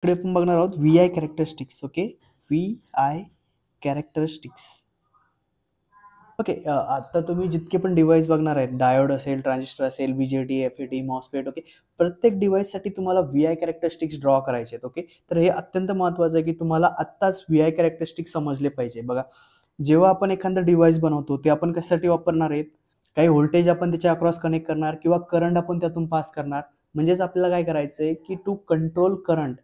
इकडे आपण बघणार आहोत V I characteristics. Okay, V I characteristics. Okay, आता तुम्ही जितके पण डिव्हाइस बघणार आहेत, डायोड असेल, ट्रान्झिस्टर असेल, बीजेटी, एफईटी, मॉसफेट, ओके, प्रत्येक डिव्हाइससाठी तुम्हाला व्ही आय कॅरेक्टरिस्टिक्स ड्रॉ करायचे आहेत. ओके, तर हे अत्यंत महत्त्वाचं आहे की तुम्हाला आत्ताच व्ही आय कॅरेक्टरिस्टिक्स समजले पाहिजे. बघा, जेव्हा आपण एखादं डिव्हाइस बनवतो ते आपण कशासाठी वापरणार आहेत? काही व्होल्टेज आपण त्याच्या अक्रॉस कनेक्ट करणार किंवा करंट आपण त्यातून पास करणार. म्हणजेच आपल्याला काय करायचं आहे की टू कंट्रोल करंट.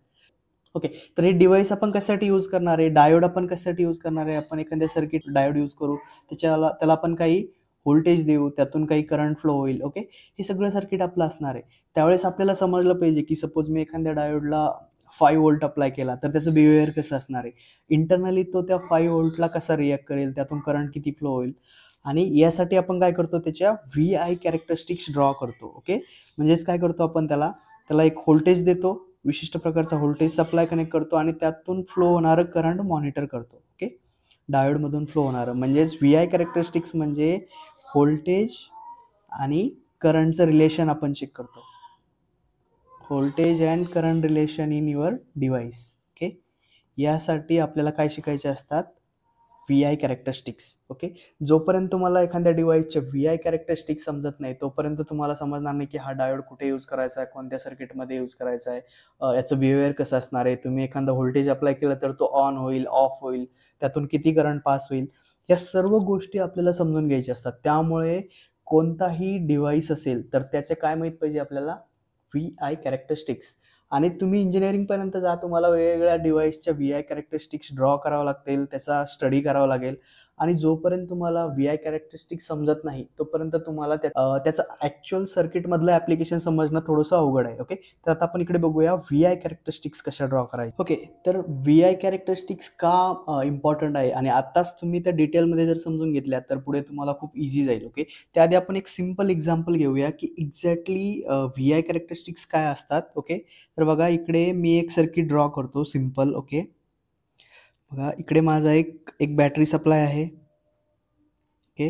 ओके, तर हे डिव्हाइस आपण कशासाठी यूज करणार आहे? डायोड आपण कशासाठी यूज करणार आहे? आपण एखाद्या सर्किट डायोड यूज करू, त्याला आपण काही व्होल्टेज देऊ, त्यातून काही करंट फ्लो होईल. ओके, हे सगळं सर्किट आपलं असणार आहे. त्यावेळेस आपल्याला समजलं पाहिजे की सपोज मी एखाद्या डायोडला 5 व्होल्ट अप्लाय केला तर त्याचं बिहेवियर कसं असणार आहे. इंटरनली तो त्या 5 व्होल्टला कसा रिॲक्ट करेल, त्यातून करंट किती फ्लो होईल, आणि यासाठी आपण काय करतो, त्याच्या व्ही आय कॅरेक्टरिस्टिक्स ड्रॉ करतो. ओके, म्हणजेच काय करतो आपण, त्याला एक व्होल्टेज देतो, विशिष्ट प्रकारचा व्होल्टेज सप्लाय कनेक्ट करतो आणि त्यातून फ्लो होणारं करंट मॉनिटर करतो. ओके, डायोडमधून फ्लो होणारं, म्हणजेच व्ही आय कॅरेक्टरिस्टिक्स म्हणजे व्होल्टेज आणि करंटचं रिलेशन आपण चेक करतो. Voltage and current relation in your device. Okay, यासाठी आपल्याला काय शिकायचे असतात? V I characteristics. ओके, जोपर्यंत तुम्हाला एखाद्या डिव्हाइसचे व्ही आय कॅरेक्टरिस्टिक्स समजत नाही तोपर्यंत तुम्हाला समजणार नाही की हा डायोड कुठे यूज करायचा आहे, कोणत्या सर्किटमध्ये यूज करायचा आहे, याचं बिहेवियर कसं असणार आहे. तुम्ही एखादा व्होल्टेज अप्लाय केला तर तो ऑन होईल, ऑफ होईल, त्यातून किती करंट पास होईल, या सर्व गोष्टी आपल्याला समजून घ्यायच्या असतात. त्यामुळे कोणताही डिव्हाइस असेल तर त्याचे काय माहीत पाहिजे आपल्याला? V I characteristics. आणि तुम्ही इंजिनिअरिंगपर्यंत जा, तुम्हाला वेगवेगळ्या डिव्हाइसच्या व्ही आय कॅरेक्टरिस्टिक्स ड्रॉ करावं लागतील, त्याचा स्टडी करावा लागेल. आणि जोपर्यंत तुम्हाला व्ही आय कॅरेक्टरिस्टिक्स समजत नाही तोपर्यंत तुम्हाला त्याचं ॲक्च्युअल सर्किटमधलं ॲप्लिकेशन समजणं थोडंसं अवघड आहे. ओके, तर आता आपण इकडे बघूया व्ही आय कॅरेक्टरिस्टिक्स कशा ड्रॉ करायचे. ओके, तर व्ही आय कॅरेक्टरिस्टिक्स का इम्पॉर्टंट आहे आणि आत्ताच तुम्ही त्या डिटेलमध्ये जर समजून घेतल्या तर पुढे तुम्हाला खूप इझी जाईल. ओके, त्याआधी आपण एक सिम्पल एक्झाम्पल घेऊया की एक्झॅक्टली व्ही आय कॅरेक्टरिस्टिक्स काय असतात. ओके, तर बघा, इकडे मी एक सर्किट ड्रॉ करतो सिम्पल. ओके, बघा, इकडे माझा एक बॅटरी सप्लाय आहे. ओके,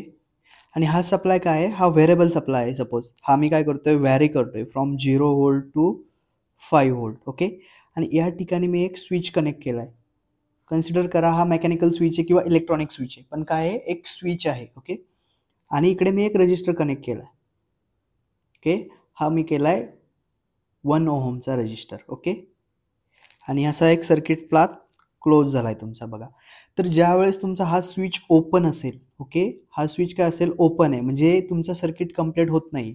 आणि हा सप्लाय काय आहे? हा व्हेरिएबल सप्लाय आहे. सपोज हा मी काय करतोय, व्हॅरी करतोय from 0 volt to 5 volt. Okay, आणि या ठिकाणी मी एक स्विच कनेक्ट केला आहे. कन्सिडर करा हा मेकॅनिकल स्विच आहे किंवा इलेक्ट्रॉनिक स्विच आहे, पण काय आहे, एक स्विच आहे. ओके, आणि इकडे मी एक रजिस्टर कनेक्ट केला आहे. ओके, हा मी केला आहे 1 ओहमचा रजिस्टर. ओके, आणि असा एक सर्किट पाथ क्लोज झाला आहे तुमचा. बघा, तर ज्या वेळेस तुमचा हा स्विच ओपन असेल, ओके, हा स्विच काय असेल, ओपन आहे, म्हणजे तुमचा सर्किट कंप्लीट होत नाही.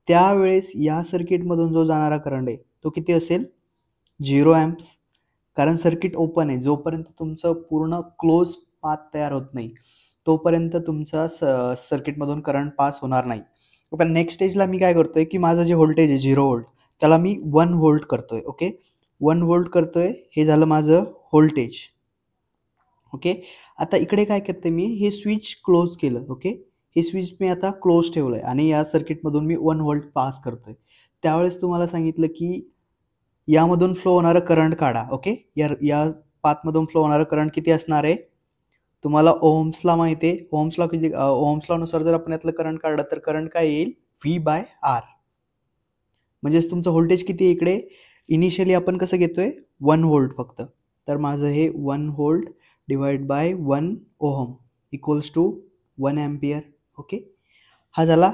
त्यावेळेस या सर्किटमधून जो जाणारा करंट आहे तो किती असेल? 0 अँप्स. कारण सर्किट ओपन आहे. जोपर्यंत तुमचं पूर्ण क्लोज पाथ तयार होत नाही तोपर्यंत तुमचा सर्किटमधून करंट पास होणार नाही. पण नेक्स्ट स्टेजला मी काय करतोय की माझं जे व्होल्टेज आहे 0 व्होल्ट, त्याला मी 1 व्होल्ट करतोय. ओके, 1 व्होल्ट करतोय, हे झालं माझं व्होल्टेज. ओके, आता इकडे काय करते, मी हे स्विच क्लोज केलं. ओके, हे स्विच मी आता क्लोज ठेवलंय आणि या सर्किटमधून मी 1 व्होल्ट पास करतोय. त्यावेळेस तुम्हाला सांगितलं की यामधून फ्लो होणारं करंट काढा. ओके, या पाथमधून फ्लो होणारं करंट किती असणार आहे? तुम्हाला ओहम्सला माहिती आहे. ओहम्स नुसार जर आपण यातलं करंट काढलं तर करंट काय येईल? V/R. म्हणजेच तुमचं व्होल्टेज किती आहे इकडे? इनिशियली आपण कसं घेतोय? 1 व्होल्ट फक्त. तर माझं हे 1 volt divide by 1 ohm equals to 1 ampere. Okay, हा झाला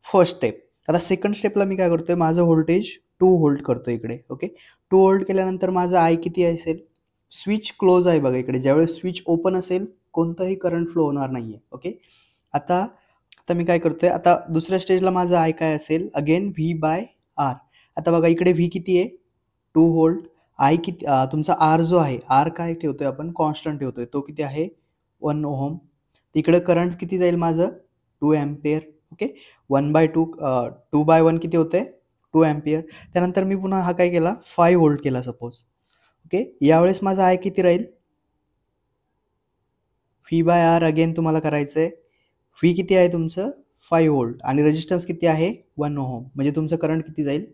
फर्स्ट स्टेप. आता सेकंड स्टेपला मी काय करतोय, माझं व्होल्टेज 2 व्होल्ट करतोय इकडे. ओके, 2 व्होल्ट केल्यानंतर माझं आय किती असेल? स्विच क्लोज आहे बघा इकडे. ज्यावेळेस स्विच ओपन असेल कोणताही करंट फ्लो होणार नाहीये. ओके, आता आता मी काय करतोय, आता दुसऱ्या स्टेजला माझं आय काय असेल? Again V/R. आता बघा इकडे V किती आहे? 2 व्होल्ट. आय किती, तुमचा आर जो आहे, आर काय ठेवतोय आपण? कॉन्स्टंट ठेवतोय. तो किती आहे? 1 ओहम. इकडे करंट किती जाईल माझं? 2 अँपियर. ओके, 1/2 2/1 किती होते? 2 अँपियर. त्यानंतर मी पुन्हा हा काय केला? 5 व्होल्ट केला सपोज. ओके, यावेळेस माझा आय किती राहील? V/R अगेन तुम्हाला करायचं आहे. व्ही किती आहे तुमचं? 5 व्होल्ट, आणि रेजिस्टन्स किती आहे? 1 ओहम. म्हणजे तुमचं करंट किती जाईल?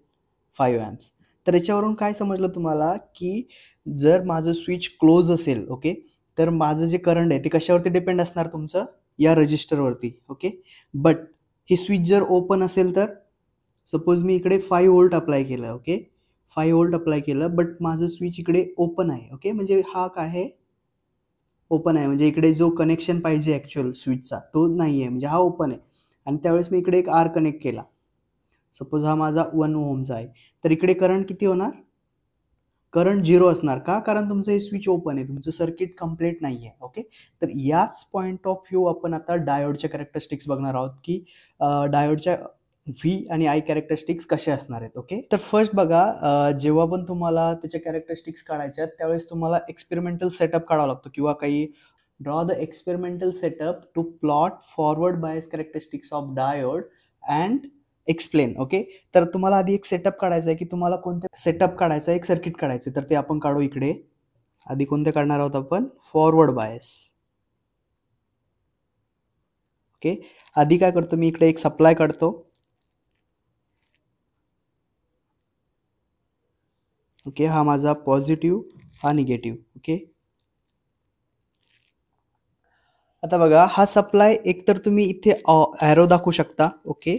5 अँप्स. तर याच्यावरून काय समजलं तुम्हाला की जर माझं स्विच क्लोज असेल, ओके, तर माझं जे करंट आहे ते कशावरती डिपेंड असणार? तुमचं या रजिस्टरवरती. ओके, बट हे स्विच जर ओपन असेल तर सपोज मी इकडे 5 व्होल्ट अप्लाय केलं. ओके, 5 व्होल्ट अप्लाय केलं, बट माझं स्विच इकडे ओपन आहे. ओके, म्हणजे हा काय आहे, ओपन आहे. म्हणजे इकडे जो कनेक्शन पाहिजे ॲक्च्युअल स्विचचा तो नाही आहे, म्हणजे हा ओपन आहे. आणि त्यावेळेस मी इकडे एक आर कनेक्ट केला. सपोज हा माझा 1 ओहमचा आहे, तर इकडे करंट किती होणार? करंट 0 असणार. का? कारण तुमचं हे स्विच ओपन आहे, तुमचं सर्किट कंप्लीट नाही आहे. ओके, तर याच पॉईंट ऑफ व्ह्यू आपण आता डायोडच्या कॅरेक्टरिस्टिक्स बघणार आहोत, की डायोडच्या व्ही आणि आय कॅरेक्टरिस्टिक्स कसे असणार आहेत. ओके, तर फर्स्ट बघा, जेव्हा पण तुम्हाला त्याच्या कॅरेक्टरिस्टिक्स काढायच्या आहेत त्यावेळेस तुम्हाला एक्सपेरिमेंटल सेटअप काढावा लागतो, किंवा काही draw the experimental setup to plot forward bias characteristics of diode and explain. Okay, तर तुम्हाला आधी एक सेटअप काढायचा आहे, की तुम्हाला कोणते सेटअप काढायचं आहे, एक सर्किट काढायचं आहे, तर ते आपण काढू इकडे. आधी कोणते काढणार आहोत आपण? Forward bias. ओके, आधी काय करतो मी, इकडे एक सप्लाय काढतो. ओके, हा माझा पॉझिटिव्ह, हा निगेटिव्ह. ओके, आता बघा, हा सप्लाय एकतर तुम्ही इथे ॲरो दाखवू शकता. ओके,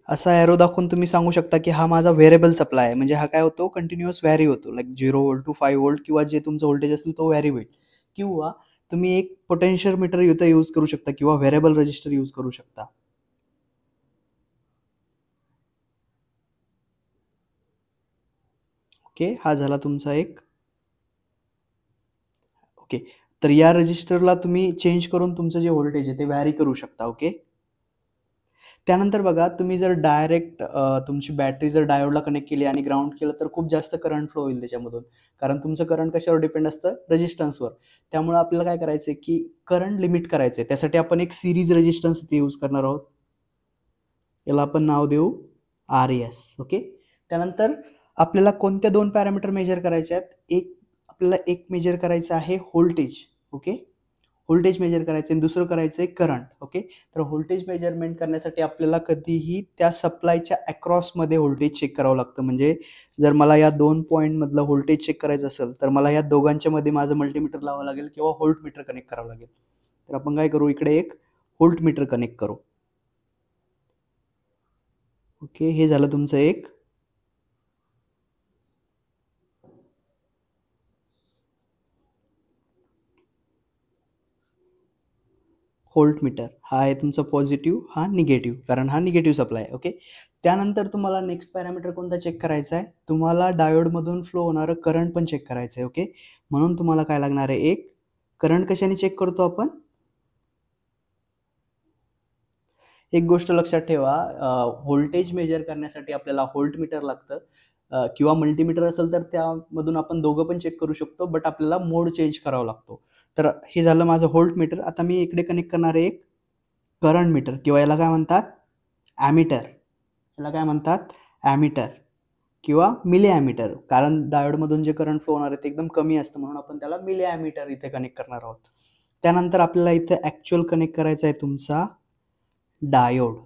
असा ॲरो दाखवून तुम्ही सांगू शकता की हा माझा व्हेरिएबल सप्लाय आहे, म्हणजे हा काय होतो, कंटिन्युअस व्हॅरी होतो, लाईक 0 व्होल्ट टू 5 व्होल्ट, किंवा जे तुमचं व्होल्टेज असेल तो व्हॅरी होईल. किंवा तुम्ही एक पोटेन्शियोमीटर इथं यूज करू शकता, किंवा व्हेरिएबल रजिस्टर यूज करू शकता. ओके, हा झाला तुमचा एक. ओके, तर या रजिस्टरला तुम्ही चेंज करून तुमचं जे व्होल्टेज आहे ते व्हॅरी करू शकता. ओके, त्यानंतर बघा, तुम्ही जर डायरेक्ट तुमची बॅटरी जर डायोडला कनेक्ट केली आणि ग्राउंड केलं तर खूप जास्त करंट फ्लो होईल त्याच्यामधून, कारण तुमचं करंट कशावर डिपेंड असतं? रेजिस्टन्सवर. त्यामुळे आपल्याला काय करायचं आहे, की करंट लिमिट करायचं आहे. त्यासाठी आपण एक सिरीज रेजिस्टन्स इथे यूज करणार आहोत. याला आपण नाव देऊ RS. ओके, त्यानंतर आपल्याला कोणत्या 2 पॅरामीटर मेजर करायचे आहेत? आपल्याला एक मेजर करायचं आहे व्होल्टेज. ओके, व्होल्टेज मेजर करायचं आहे, दुसरं करायचं आहे करंट. ओके, तर व्होल्टेज मेजरमेंट करण्यासाठी आपल्याला कधीही त्या सप्लायच्या अक्रॉसमध्ये व्होल्टेज चेक करावं लागतं. म्हणजे जर मला या 2 पॉईंटमधलं व्होल्टेज चेक करायचं असेल तर मला या दोघांच्या मध्ये माझं मल्टीमीटर लावावं लागेल, किंवा व्होल्टमीटर कनेक्ट करावं लागेल. तर आपण काय करू, इकडे एक व्होल्टमीटर कनेक्ट करू. ओके, हे झालं तुमचं एक. व्होल्टमीटर हा आहे तुमचा पॉझिटिव्ह, हा निगेटिव्ह, कारण हा निगेटिव्ह सप्लाय आहे. ओके, त्यानंतर तुम्हाला नेक्स्ट पॅरामीटर कोणता चेक करायचा आहे? तुम्हाला डायोडमधून फ्लो होणारं करंट पण चेक करायचं आहे. ओके, म्हणून तुम्हाला काय लागणार आहे, एक करंट कशाने चेक करतो आपण? एक गोष्ट लक्षात ठेवा, व्होल्टेज मेजर करण्यासाठी आपल्याला व्होल्टमीटर लागतं, किंवा मल्टीमीटर असेल तर त्यामधून आपण दोघं पण चेक करू शकतो, बट आपल्याला मोड चेंज करावा लागतो. तर हे झालं माझं व्होल्टमीटर. आता मी इकडे कनेक्ट करणार आहे एक करंट मीटर, किंवा याला काय म्हणतात? ॲमीटर. याला काय म्हणतात? ॲमीटर किंवा मिली ॲमीटर, कारण डायोडमधून जे करंट फ्लो होणार आहे ते एकदम कमी असतं, म्हणून आपण त्याला मिली ॲमीटर इथे कनेक्ट करणार आहोत. त्यानंतर आपल्याला इथे ॲक्च्युअल कनेक्ट करायचा आहे तुमचा डायोड.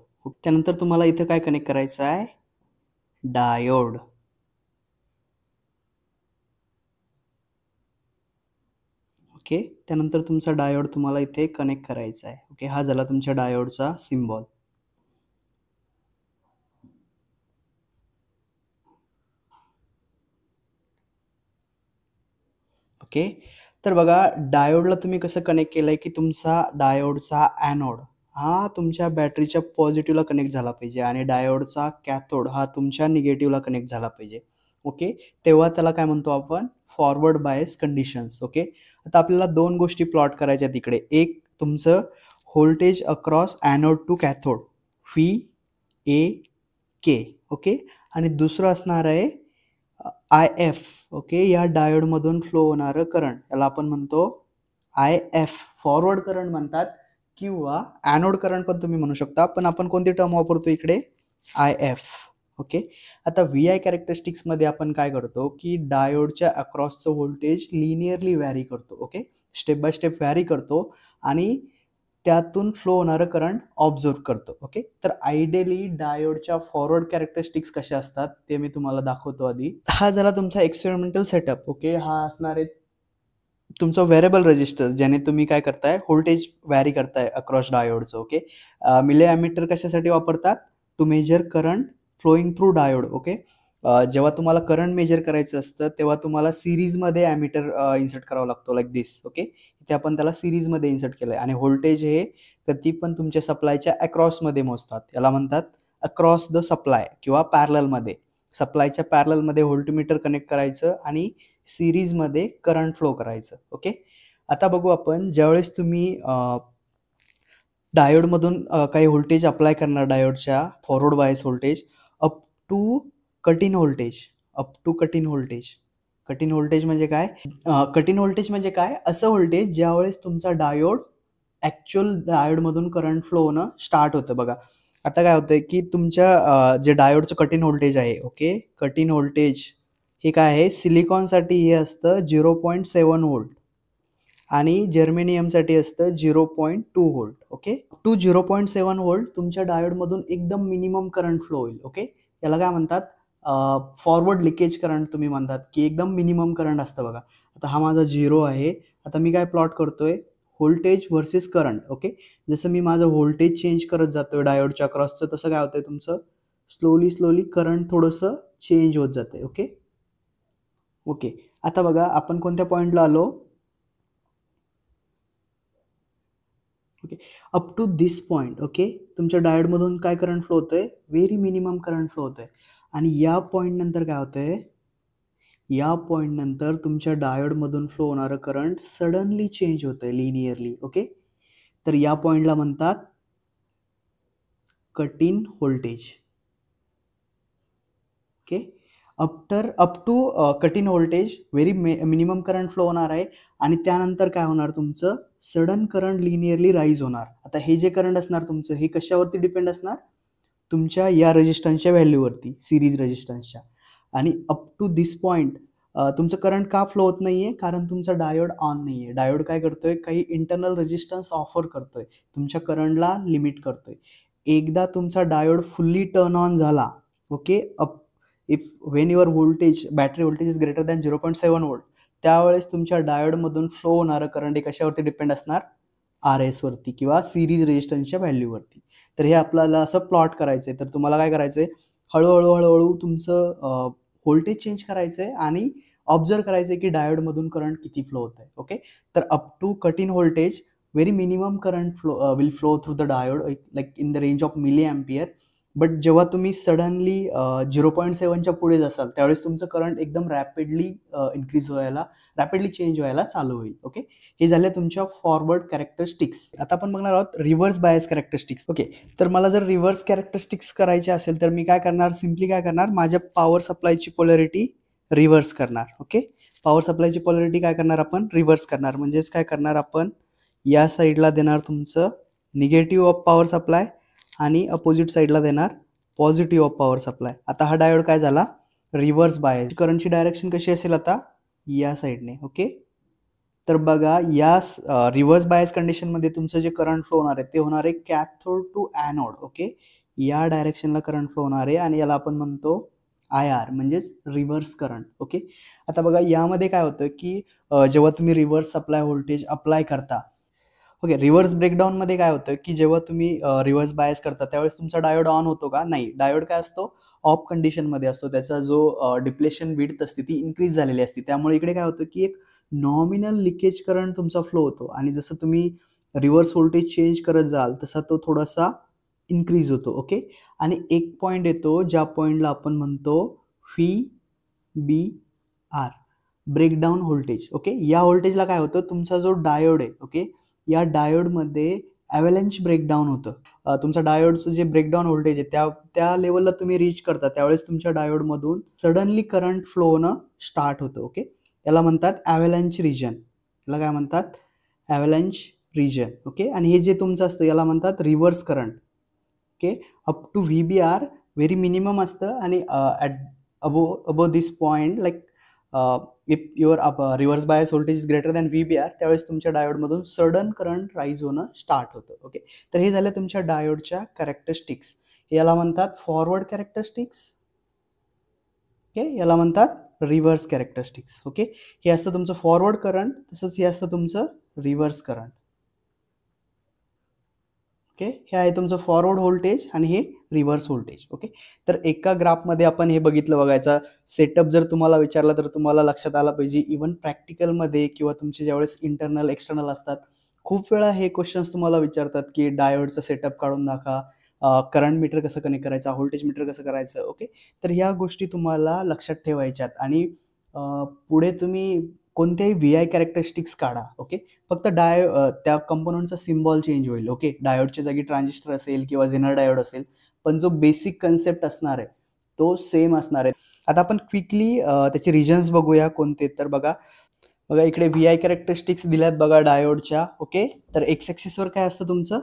त्यानंतर तुम्हाला इथे काय कनेक्ट करायचं आहे? डायोड. ओके, त्यानंतर तुमचा डायोड तुम्हाला इथे कनेक्ट करायचा आहे. ओके, हा झाला तुमच्या डायोडचा सिम्बॉल. ओके, तर बघा, डायोडला तुम्ही कसं कनेक्ट केलंय, की तुमचा डायोडचा ॲनोड हा तुमच्या बॅटरीच्या पॉझिटिव्हला कनेक्ट झाला पाहिजे, आणि डायोडचा कॅथोड हा तुमच्या निगेटिव्हला कनेक्ट झाला पाहिजे. ओके, तेव्हा त्याला काय म्हणतो आपण? Forward bias conditions. ओके, आता आपल्याला 2 गोष्टी प्लॉट करायच्या आहेत इकडे. एक तुमचं voltage across anode to cathode, VAK. Okay, आणि दुसरं असणार आहे IF. ओके, या डायोडमधून फ्लो होणारं करंट, याला आपण म्हणतो IF, फॉरवर्ड करंट म्हणतात, किंवा ॲनोड करंट पण तुम्ही म्हणू शकता, पण आपण कोणती टर्म वापरतो इकडे? IF. ओके, आता VI कॅरेक्टरिस्टिक्समध्ये आपण काय करतो, की डायोडच्या अक्रॉसचं व्होल्टेज लिनियरली व्हॅरी करतो. Okay, step by step vary करतो, आणि त्यातून फ्लो होणारं करंट ऑब्झर्व करतो. ओके, तर आयडियली डायोडच्या फॉरवर्ड कॅरेक्टरिस्टिक्स कशा असतात ते मी तुम्हाला दाखवतो आधी. हा झाला तुमचा एक्सपेरिमेंटल सेटअप. ओके, हा असणार आहे तुमचं व्हेरिएबल रजिस्टर, ज्याने तुम्ही काय करताय, व्होल्टेज व्हॅरी करताय अक्रॉस डायोडचं. ओके, मिली ॲमीटर कशासाठी वापरतात? To measure current flowing through diode. Okay, जेव्हा तुम्हाला करंट मेजर करायचं असतं तेव्हा तुम्हाला सिरीजमध्ये ॲमीटर इन्सर्ट करावा लागतो लाईक दिस. ओके, इथे आपण त्याला सिरीजमध्ये इन्सर्ट केलंय आणि व्होल्टेज हे कधी पण तुमच्या सप्लायच्या अक्रॉसमध्ये मोजतात. याला म्हणतात अक्रॉस द सप्लाय किंवा पॅरललमध्ये. सप्लायच्या पॅरललमध्ये व्होल्टमीटर कनेक्ट करायचं आणि सिरीजमध्ये करंट फ्लो करायचं. ओके, आता बघू आपण ज्यावेळेस तुम्ही डायोडमधून काही व्होल्टेज अप्लाय करणार डायोडच्या forward bias voltage up to cut in voltage. Up to cut in voltage. Cut in voltage म्हणजे काय? कट इन व्होल्टेज म्हणजे काय? असं व्होल्टेज ज्यावेळेस तुमचा डायोड ॲक्च्युअल डायोडमधून करंट फ्लो होणं स्टार्ट होतं. बघा आता काय होतंय की तुमच्या जे डायोडचं कट इन व्होल्टेज आहे, ओके, कट इन व्होल्टेज हे काय आहे? सिलिकॉनसाठी हे असतं 0.7 व्होल्ट आणि जर्मेनियमसाठी असतं 0.2 व्होल्ट. ओके, टू 0.7 व्होल्ट तुमच्या डायोडमधून एकदम मिनिमम करंट फ्लो होईल. ओके, याला काय म्हणतात? फॉरवर्ड लिकेज करंट तुम्ही म्हणतात की एकदम मिनिमम करंट असतं. बघा आता हा माझा 0 आहे. आता मी काय प्लॉट करतोय? Voltage versus current. ओके, जसं मी माझं व्होल्टेज चेंज करत जातोय डायोडच्या क्रॉसचं तसं काय होतंय तुमचं स्लोली करंट थोडंसं चेंज होत जातंय. ओके ओके, आता बघा आपण कोणत्या पॉईंटला आलो? Okay, up to this point. Okay, तुमच्या डायोडमधून काय करंट फ्लो होतोय? व्हेरी मिनिमम करंट फ्लो होतोय. आणि या पॉईंट नंतर काय होतंय? या पॉईंट नंतर तुमच्या डायोडमधून फ्लो होणारं करंट सडनली चेंज होतंय लिनियरली. ओके, तर या पॉईंटला म्हणतात cut in voltage. Okay, up to cut in voltage very minimum current flow होणार आहे आणि त्यानंतर काय होणार? तुमचं सडन करंट लिनियरली राईज होणार. आता हे जे करंट असणार तुमचं हे कशावरती डिपेंड असणार? तुमच्या या रेजिस्टन्सच्या व्हॅल्यूवरती, सिरीज रेजिस्टन्सच्या. आणि अप टू दिस पॉईंट तुमचं करंट का फ्लो होत नाहीये? कारण तुमचा डायोड ऑन नाहीये. डायोड काय करतोय? काही इंटरनल रेजिस्टन्स ऑफर करतोय, तुमच्या करंटला लिमिट करतोय. एकदा तुमचा डायोड फुल्ली टर्न ऑन झाला, okay, if when your voltage battery voltage is greater than 0.7 volt, त्यावेळेस तुमच्या डायोडमधून फ्लो होणारं करंट हे कशावरती डिपेंड असणार? आर एस वरती किंवा सिरीज रेजिस्टन्सच्या व्हॅल्यूवरती. तर हे आपल्याला असं प्लॉट करायचंय. तर तुम्हाला काय करायचंय? हळूहळू तुमचं व्होल्टेज चेंज करायचंय आणि ऑब्झर्व करायचंय की डायोडमधून करंट किती फ्लो होत आहे. ओके, तर up to cut in voltage very minimum current will flow through the diode like in the range of milli ampere. But जेव्हा तुम्ही सडनली 0.7च्या पुढे जासाल त्यावेळेस तुमचं करंट एकदम रॅपिडली रॅपिडली चेंज व्हायला चालू होईल. ओके, हे झाले तुमच्या फॉरवर्ड कॅरेक्टरिस्टिक्स. आता आपण बघणार आहोत रिव्हर्स बायस कॅरेक्टरिस्टिक्स. ओके, तर मला जर रिव्हर्स कॅरेक्टरिस्टिक्स करायचे असेल तर मी काय करणार? सिम्पली काय करणार? माझ्या पॉवर सप्लायची पोलॅरिटी रिव्हर्स करणार. ओके, पॉवर सप्लायची पोलॅरिटी काय करणार? आपण रिव्हर्स करणार. म्हणजेच काय करणार? आपण या साईडला देणार तुमचं निगेटिव्ह ऑफ पॉवर सप्लाय आणि अपोजिट साईडला देणार पॉझिटिव्ह ऑफ पॉवर सप्लाय. आता हा डायोड काय झाला? Reverse bias. करंटची डायरेक्शन कशी असेल आता? या साईडने. ओके, तर बघा या रिव्हर्स बायस कंडिशनमध्ये तुमचं जे करंट फ्लो होणार आहे ते होणार आहे कॅथोड टू ॲनोड. ओके, या डायरेक्शनला करंट फ्लो होणार आहे आणि याला आपण म्हणतो IR म्हणजेच रिव्हर्स करंट. ओके, आता बघा यामध्ये काय होतं की जेव्हा तुम्ही रिव्हर्स सप्लाय व्होल्टेज अप्लाय करता, ओके, रिव्हर्स ब्रेकडाऊनमध्ये काय होतं की जेव्हा तुम्ही रिव्हर्स बायस करता त्यावेळेस तुमचा डायोड ऑन होतो का? नाही, डायोड काय असतो? ऑफ कंडिशनमध्ये असतो. त्याचा जो डिप्लेशन विड्थ असते ती इन्क्रीज झालेली असते. त्यामुळे इकडे काय होतं की एक नॉमिनल लिकेज करंट तुमचा फ्लो होतो आणि जसं तुम्ही रिव्हर्स व्होल्टेज चेंज करत जाल तसा तो थोडासा इन्क्रीज होतो. ओके, आणि एक पॉईंट येतो ज्या पॉईंटला आपण म्हणतो VBR, ब्रेकडाऊन व्होल्टेज. ओके, या व्होल्टेजला काय होतं? तुमचा जो डायोड आहे, ओके, या डायोडमध्ये ॲव्हलॅन्च ब्रेकडाऊन होतं. तुमचा डायोडचं जे ब्रेकडाऊन व्होल्टेज आहे त्या लेवलला तुम्ही रीच करता त्यावेळेस तुमच्या डायोडमधून सडनली करंट फ्लो होणं स्टार्ट होतं. ओके, याला म्हणतात ॲव्हलॅन्च रिजन. याला काय म्हणतात? ॲव्हलॅन्च रिजन. ओके, आणि हे जे तुमचं असतं याला म्हणतात reverse current. Okay, up to VBR very minimum असतं आणि at above this point like if your reverse bias voltage is greater than VBR त्यावेळेस तुमच्या डायोडमधून सडन करंट राईज होणं स्टार्ट होतं. ओके, तर हे झालं तुमच्या डायोडच्या कॅरेक्टरिस्टिक्स. याला म्हणतात फॉरवर्ड कॅरेक्टरिस्टिक्स. ओके, याला म्हणतात रिव्हर्स कॅरेक्टरिस्टिक्स. ओके, हे असतं तुमचं फॉरवर्ड करंट, तसंच हे असतं तुमचं रिव्हर्स करंट. ओके. हे आहे तुमचं फॉरवर्ड व्होल्टेज आणि हे रिव्हर्स व्होल्टेज. ओके. तर एका ग्राफमध्ये आपण हे बघितलं बघायचा सेटअप जर तुम्हाला विचारला तर तुम्हाला लक्षात आला पाहिजे. इव्हन प्रॅक्टिकलमध्ये किंवा तुमचे ज्यावेळेस इंटरनल, एक्सटर्नल असतात, खूप वेळा हे क्वेश्चन्स तुम्हाला विचारतात, की डायोडचा सेटअप काढून दाखवा, करंट मीटर कसं कनेक्ट करायचं, व्होल्टेज मीटर कसं करायचं. ओके. तर ह्या गोष्टी तुम्हाला लक्षात ठेवायच्यात आणि पुढे तुम्ही कोणत्याही व्ही-आय कॅरेक्टरिस्टिक्स काढा. ओके. फक्त त्या कंपोनंटचा सिम्बॉल चेंज होईल. ओके. डायोडच्या जागी ट्रान्झिस्टर असेल किंवा झेनर डायोड असेल, पण जो बेसिक कन्सेप्ट असणार आहे तो सेम असणार आहे. आता आपण क्विकली त्याचे रिजन्स बघूया कोणते. तर बघा इकडे व्ही-आय कॅरेक्टरिस्टिक्स दिल्यात बघा डायोडच्या. ओके. तर एक्स ॲक्सिसवर काय असतं तुमचं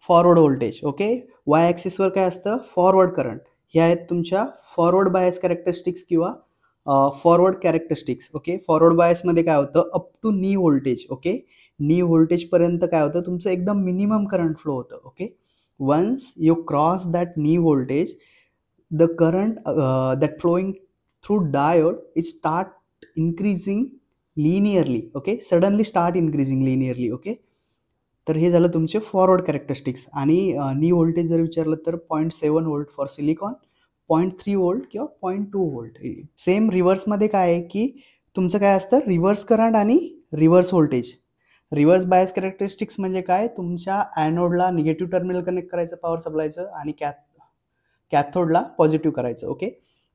फॉरवर्ड व्होल्टेज. ओके. वाय ॲक्सिसवर काय असतं फॉरवर्ड करंट. हे आहेत तुमच्या फॉरवर्ड बायस कॅरेक्टरिस्टिक्स किंवा फॉरवर्ड कॅरेक्टरिस्टिक्स. ओके. फॉरवर्ड बायसमध्ये काय होतं up to knee voltage. Okay. Knee व्होल्टेजपर्यंत काय होतं तुमचं एकदम मिनिमम करंट फ्लो होतं. Okay. Once you cross that knee voltage the current that flowing through diode it start increasing linearly. Okay. Suddenly start increasing linearly. Okay. तर हे झालं तुमचे फॉरवर्ड कॅरेक्टरिस्टिक्स. आणि नी व्होल्टेज जर विचारलं तर 0.7 व्होल्ट फॉर सिलिकॉन, 0.3 व्होल्ट किंवा 0.2 व्होल्ट. सेम रिव्हर्समध्ये काय आहे की तुमचं काय असतं रिव्हर्स करंट आणि reverse voltage. Reverse bias characteristics म्हणजे काय तुमच्या ॲनोडला निगेटिव्ह टर्मिनल कनेक्ट करायचं पॉवर सप्लायचं आणि कॅथोडला पॉझिटिव्ह करायचं. ओके.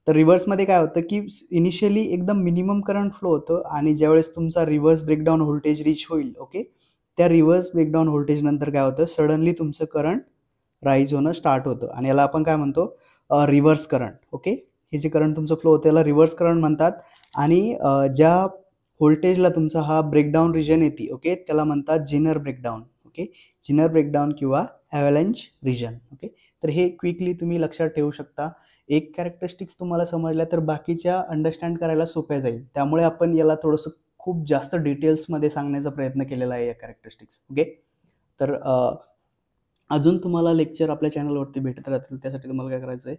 तर रिव्हर्समध्ये काय होतं की इनिशियली एकदम मिनिमम करंट फ्लो होतं आणि ज्यावेळेस तुमचा रिव्हर्स ब्रेकडाऊन व्होल्टेज रीच होईल. ओके. त्या रिव्हर्स ब्रेकडाऊन व्होल्टेज नंतर काय होतं सडनली तुमचं करंट राईज होणं स्टार्ट होतं आणि याला आपण काय म्हणतो रिव्हर्स करंट. ओके. हे जे करंट तुमचं फ्लो होतं याला रिव्हर्स करंट म्हणतात. आणि ज्या व्होल्टेजला तुमचा हा ब्रेकडाऊन रिजन येते ओके त्याला म्हणतात Zener breakdown. Okay. Zener breakdown किंवा ॲव्हलॅन्च रिजन. ओके. तर हे क्विकली तुम्ही लक्षात ठेवू शकता. एक कॅरेक्टरिस्टिक्स तुम्हाला समजल्या तर बाकीच्या अंडरस्टँड करायला सोप्या जाईल. त्यामुळे आपण याला थोडंसं खूप जास्त डिटेल्समध्ये सांगण्याचा प्रयत्न केलेला आहे या कॅरेक्टरिस्टिक्स. ओके. तर अजून तुम्हाला लेक्चर आपल्या चॅनलवरती भेटत राहतील. त्यासाठी तुम्हाला काय करायचं आहे